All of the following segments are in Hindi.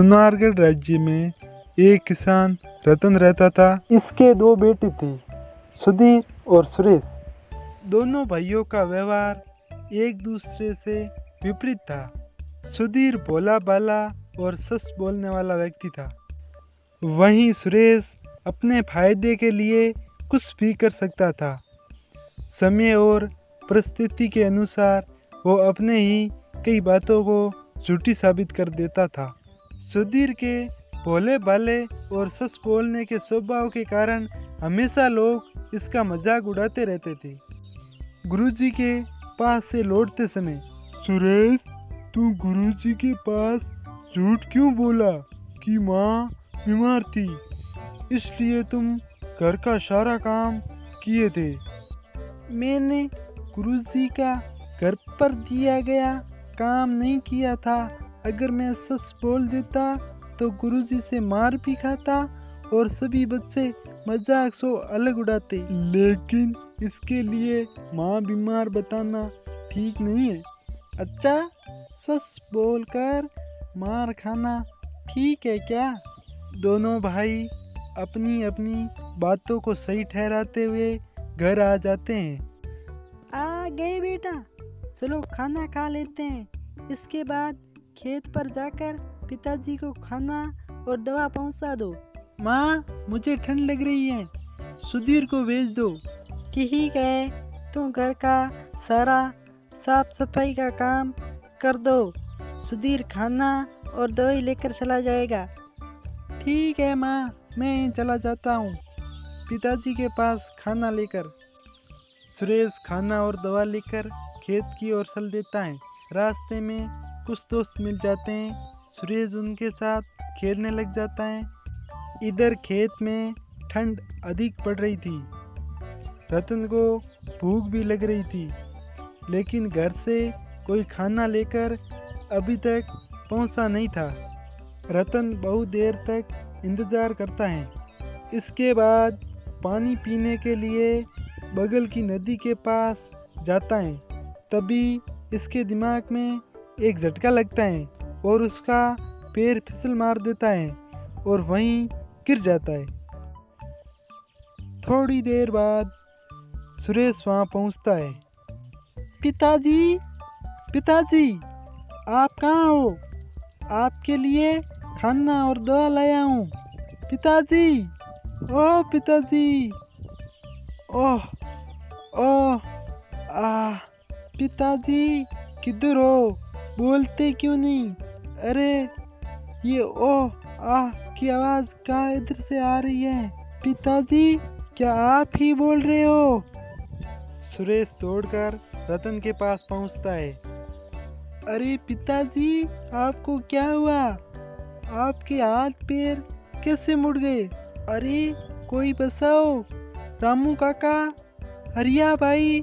सुनारगढ़ राज्य में एक किसान रतन रहता था। इसके दो बेटे थे, सुधीर और सुरेश। दोनों भाइयों का व्यवहार एक दूसरे से विपरीत था। सुधीर भोला भाला और सच बोलने वाला व्यक्ति था। वहीं सुरेश अपने फायदे के लिए कुछ भी कर सकता था। समय और परिस्थिति के अनुसार वो अपने ही कई बातों को झूठी साबित कर देता था। सुधीर के भोले भाले और सच बोलने के स्वभाव के कारण हमेशा लोग इसका मजाक उड़ाते रहते थे। गुरुजी के पास से लौटते समय, सुरेश, तू गुरुजी के पास झूठ क्यों बोला कि माँ बीमार थी, इसलिए तुम घर का सारा काम किए थे? मैंने गुरुजी का घर पर दिया गया काम नहीं किया था। अगर मैं सच बोल देता तो गुरुजी से मार भी खाता और सभी बच्चे मजाक सो अलग उड़ाते। लेकिन इसके लिए माँ बीमार बताना ठीक नहीं है। अच्छा, सच बोलकर मार खाना ठीक है क्या? दोनों भाई अपनी अपनी बातों को सही ठहराते हुए घर आ जाते हैं। आ गए बेटा, चलो खाना खा लेते हैं। इसके बाद खेत पर जाकर पिताजी को खाना और दवा पहुंचा दो। माँ, मुझे ठंड लग रही है, सुधीर को भेज दो। ठीक है, तुम घर का सारा साफ सफाई का काम कर दो। सुधीर खाना और दवाई लेकर चला जाएगा। ठीक है माँ, मैं चला जाता हूँ पिताजी के पास खाना लेकर। सुरेश खाना और दवा लेकर खेत की ओर चल देता है। रास्ते में कुछ दोस्त मिल जाते हैं। सुरेश उनके साथ खेलने लग जाता है। इधर खेत में ठंड अधिक पड़ रही थी। रतन को भूख भी लग रही थी, लेकिन घर से कोई खाना लेकर अभी तक पहुंचा नहीं था। रतन बहुत देर तक इंतज़ार करता है। इसके बाद पानी पीने के लिए बगल की नदी के पास जाता है। तभी इसके दिमाग में एक झटका लगता है और उसका पैर फिसल मार देता है और वहीं गिर जाता है। थोड़ी देर बाद सुरेश वहाँ पहुँचता है। पिताजी, पिताजी, आप कहाँ हो? आपके लिए खाना और दवा लाया हूँ। पिताजी, ओह पिताजी, ओह ओह आ पिताजी, किधर हो? बोलते क्यों नहीं? अरे ये ओह आह की आवाज़ कहाँ इधर से आ रही है? पिताजी, क्या आप ही बोल रहे हो? सुरेश दौड़कर रतन के पास पहुंचता है। अरे पिताजी, आपको क्या हुआ? आपके हाथ पैर कैसे मुड़ गए? अरे कोई बचाओ! रामू काका, हरिया भाई,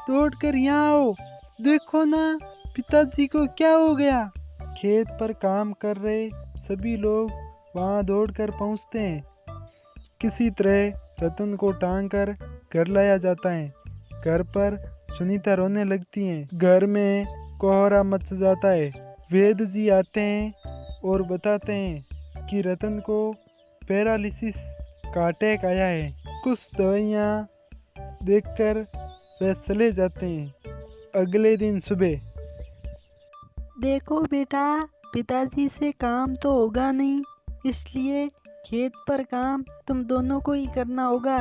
दौड़कर यहाँ आओ। देखो ना, पिताजी को क्या हो गया? खेत पर काम कर रहे सभी लोग वहाँ दौड़कर पहुँचते हैं। किसी तरह रतन को टांग कर घर लाया जाता है। घर पर सुनीता रोने लगती हैं। घर में कोहरा मच जाता है। वैद्य जी आते हैं और बताते हैं कि रतन को पैरालिसिस का अटैक आया है। कुछ दवाइयाँ देखकर वे चले जाते हैं। अगले दिन सुबह, देखो बेटा, पिताजी से काम तो होगा नहीं, इसलिए खेत पर काम तुम दोनों को ही करना होगा।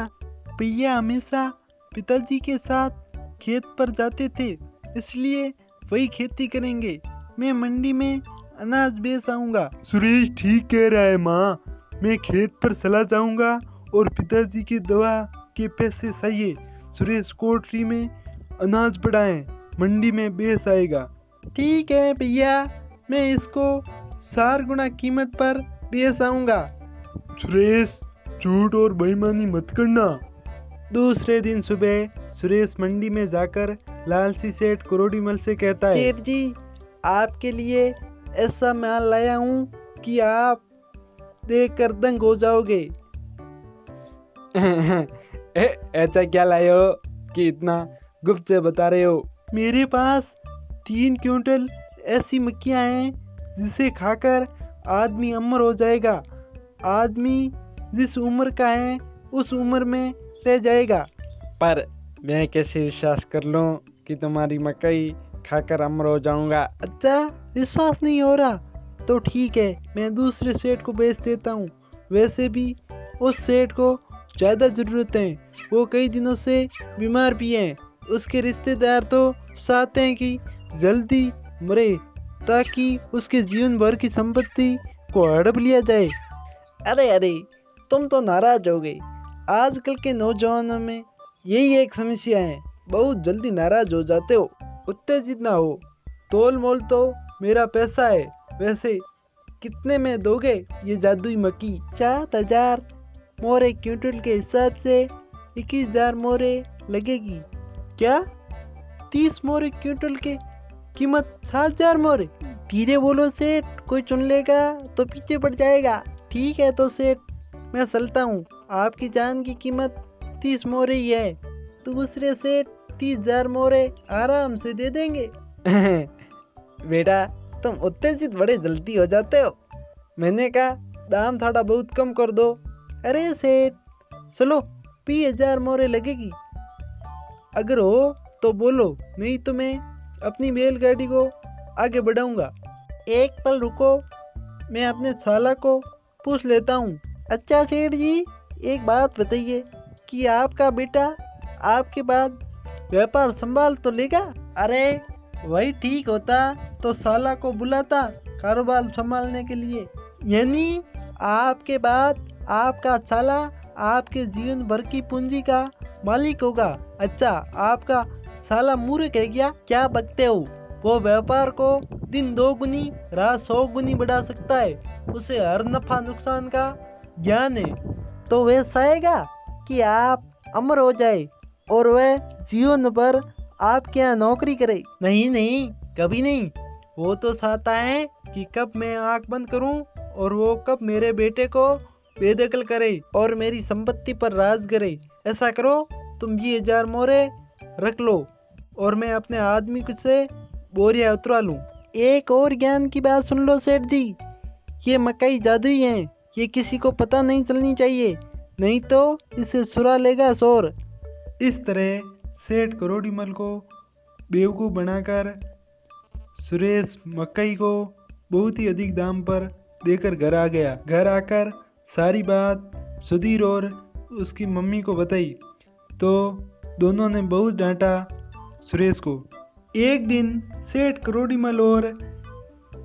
भैया हमेशा पिताजी के साथ खेत पर जाते थे, इसलिए वही खेती करेंगे। मैं मंडी में अनाज बेच आऊँगा। सुरेश ठीक कह रहा है माँ, मैं खेत पर चला जाऊँगा और पिताजी की दवा के पैसे चाहिए। सुरेश कोठरी में अनाज पड़ा है, मंडी में बेच आएगा। ठीक है भैया, मैं इसको 4 गुना कीमत पर बेच आऊँगा। सुरेश, झूठ और बेईमानी मत करना। दूसरे दिन सुबह सुरेश मंडी में जाकर लालसी सेठ करोड़ीमल से कहता है, सेठ जी, आपके लिए ऐसा माल लाया हूँ कि आप देखकर दंग हो जाओगे। ऐसा क्या लाए हो कि इतना गुप्त से बता रहे हो? मेरे पास 3 क्विंटल ऐसी मक्खियाँ हैं जिसे खाकर आदमी अमर हो जाएगा। आदमी जिस उम्र का है उस उम्र में रह जाएगा। पर मैं कैसे विश्वास कर लूं कि तुम्हारी मकई खाकर अमर हो जाऊंगा? अच्छा, विश्वास नहीं हो रहा तो ठीक है, मैं दूसरे सेठ को बेच देता हूँ। वैसे भी उस सेठ को ज़्यादा ज़रूरत है, वो कई दिनों से बीमार भी हैं। उसके रिश्तेदार तो चाहते हैं कि जल्दी मरे ताकि उसके जीवन भर की संपत्ति को हड़प लिया जाए। अरे अरे, तुम तो नाराज हो गए। आजकल के नौजवानों में यही एक समस्या है, बहुत जल्दी नाराज हो जाते हो। उत्तेजित ना हो, तोल मोल तो मेरा पैसा है। वैसे कितने में दोगे ये जादुई मक्की? 7,000 मोहरे क्विंटल के हिसाब से 21,000 मोहरे लगेगी। क्या 30 मोहरे क्विंटल की कीमत 7,000 मोहरे? धीरे बोलो सेठ, कोई चुन लेगा तो पीछे पड़ जाएगा। ठीक है तो सेठ, मैं चलता हूँ। आपकी जान की कीमत 30 मोहरे ही है। दूसरे सेठ 30,000 मोहरे आराम से दे देंगे। बेटा, तुम उत्तेजित बड़े जल्दी हो जाते हो। मैंने कहा दाम थोड़ा बहुत कम कर दो। अरे सेठ, चलो 20,000 मोहरे लगेगी। अगर हो तो बोलो, नहीं तो मैं अपनी बैलगाड़ी को आगे बढ़ाऊंगा। एक पल रुको, मैं अपने साला को पूछ लेता हूँ। अच्छा सेठ जी, एक बात बताइए कि आपका बेटा आपके बाद व्यापार संभाल तो लेगा? अरे वही ठीक होता तो साला को बुलाता कारोबार संभालने के लिए। यानी आपके बाद आपका साला आपके जीवन भर की पूंजी का मालिक होगा। अच्छा, आपका साला मूर्ख है क्या बकते हो? वो व्यापार को दिन 2 गुनी रात 100 गुनी बढ़ा सकता है। उसे हर नफा नुकसान का ज्ञान है। तो वह चाहेगा कि आप अमर हो जाए और वह जीवन भर आपके यहाँ नौकरी करे? नहीं नहीं, कभी नहीं। वो तो चाहता है कि कब मैं आंख बंद करूं और वो कब मेरे बेटे को बेदखल करे और मेरी संपत्ति पर राज करे। ऐसा करो, तुम 20,000 मोहरे रख लो और मैं अपने आदमी से बोरिया उतरा लूं। एक और ज्ञान की बात सुन लो सेठ जी, ये मकई जादुई है, ये किसी को पता नहीं चलनी चाहिए, नहीं तो इसे सुरा लेगा शोर। इस तरह सेठ करोड़ीमल को बेवकूफ़ बनाकर सुरेश मकई को बहुत ही अधिक दाम पर देकर घर आ गया। घर आकर सारी बात सुधीर और उसकी मम्मी को बताई तो दोनों ने बहुत डांटा सुरेश को। एक दिन सेठ करोड़ीमल और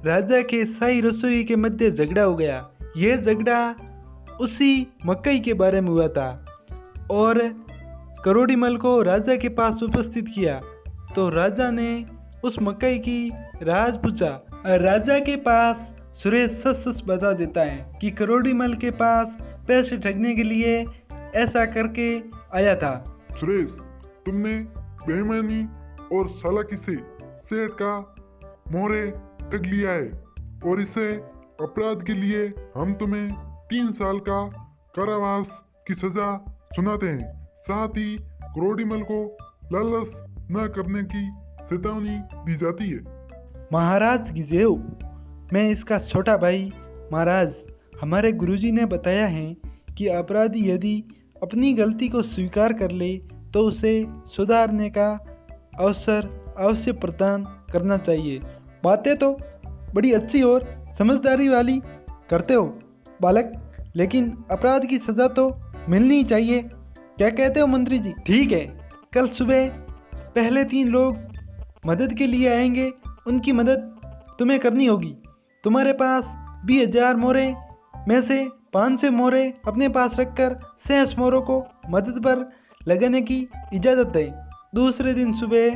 राजा के शाही रसोई के मध्य झगड़ा हो गया। यह झगड़ा उसी मकई के बारे में हुआ था और करोड़ीमल को राजा के पास उपस्थित किया तो राजा ने उस मकई की राज पूछा। राजा के पास सुरेश सच सच बता देता है कि करोड़ीमल के पास पैसे ठगने के लिए ऐसा करके आया था। सुरेश, तुमने बेईमानी और चालाकी से सेठ का मोहरे ठग लिया है और इसे अपराध के लिए हम तुम्हें 3 साल का कारावास की सजा सुनाते हैं। साथ ही करोड़ीमल को लालच न करने की चेतावनी दी जाती है। महाराज की जय हो। मैं इसका छोटा भाई। महाराज, हमारे गुरुजी ने बताया है कि अपराधी यदि अपनी गलती को स्वीकार कर ले तो उसे सुधारने का अवसर अवश्य प्रदान करना चाहिए। बातें तो बड़ी अच्छी और समझदारी वाली करते हो बालक, लेकिन अपराध की सजा तो मिलनी चाहिए। क्या कहते हो मंत्री जी? ठीक है, कल सुबह पहले 3 लोग मदद के लिए आएंगे, उनकी मदद तुम्हें करनी होगी। तुम्हारे पास 20,000 मोहरे में से 500 मोहरे अपने पास रखकर 6 मोहरों को मदद पर लगाने की इजाज़त है। दूसरे दिन सुबह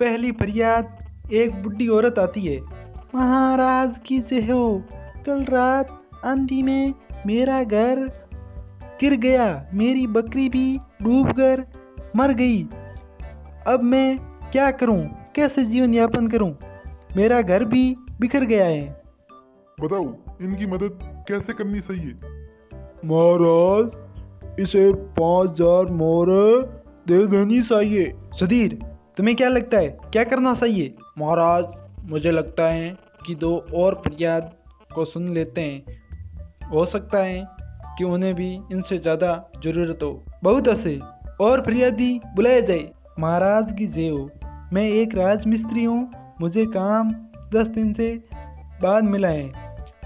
पहली फरियाद एक बुढ़ी औरत आती है। महाराज की जय हो। कल रात आंधी में मेरा घर गिर गया, मेरी बकरी भी डूबकर मर गई। अब मैं क्या करूं, कैसे जीवन यापन करूं? मेरा घर भी बिखर गया है। बताओ, इनकी मदद कैसे करनी चाहिए? महाराज, इसे 5,000 मोहरे दे देनी चाहिए। सुधीर, तुम्हें क्या लगता है क्या करना चाहिए? महाराज, मुझे लगता है कि 2 और फरियाद को सुन लेते हैं, हो सकता है कि उन्हें भी इनसे ज़्यादा ज़रूरत हो। बहुत हंसे और फरियादी बुलाया जाए। महाराज की जय हो। मैं एक राजमिस्त्री हूँ, मुझे काम 10 दिन से बाद मिला है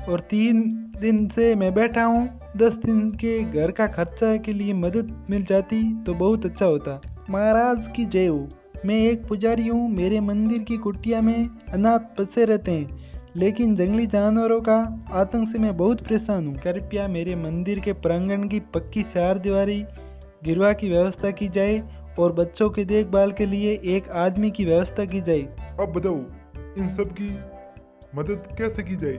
और 3 दिन से मैं बैठा हूँ। 10 दिन के घर का खर्चा के लिए मदद मिल जाती तो बहुत अच्छा होता। महाराज की जय हो। मैं एक पुजारी हूँ, मेरे मंदिर की कुटिया में अनाथ बसे रहते हैं, लेकिन जंगली जानवरों का आतंक से मैं बहुत परेशान हूँ। कृपया मेरे मंदिर के प्रांगण की पक्की 4 दीवारी गिरवा की व्यवस्था की जाए और बच्चों की देखभाल के लिए एक आदमी की व्यवस्था की जाए। अब बताओ इन सब की मदद कैसे की जाए?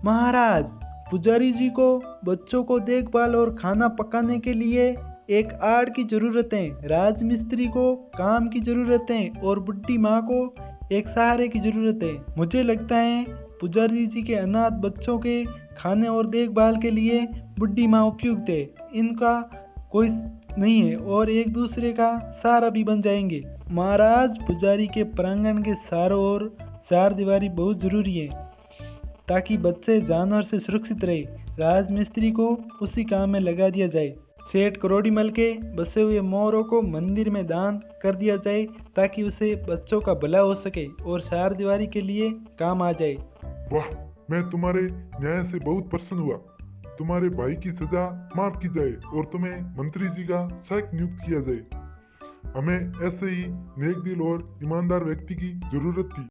महाराज, पुजारी जी को बच्चों को देखभाल और खाना पकाने के लिए एक आड़ की जरूरत है, राजमिस्त्री को काम की जरूरत है और बुढ़ी माँ को एक सहारे की जरूरत है। मुझे लगता है पुजारी जी के अनाथ बच्चों के खाने और देखभाल के लिए बुढ़ी माँ उपयुक्त है। इनका कोई नहीं है और एक दूसरे का सहारा भी बन जाएंगे। महाराज, पुजारी के प्रांगण के चारों ओर 4 दीवारी बहुत जरूरी है ताकि बच्चे जानवर से सुरक्षित रहे। राजमिस्त्री को उसी काम में लगा दिया जाए। सेठ करोड़ीमल के बसे हुए मोरों को मंदिर में दान कर दिया जाए ताकि उसे बच्चों का भला हो सके और 4 दीवारी के लिए काम आ जाए। वाह, मैं तुम्हारे न्याय से बहुत प्रसन्न हुआ। तुम्हारे भाई की सजा माफ की जाए और तुम्हें मंत्री जी का सहायक नियुक्त किया जाए। हमें ऐसे ही नेक दिल और ईमानदार व्यक्ति की जरूरत थी।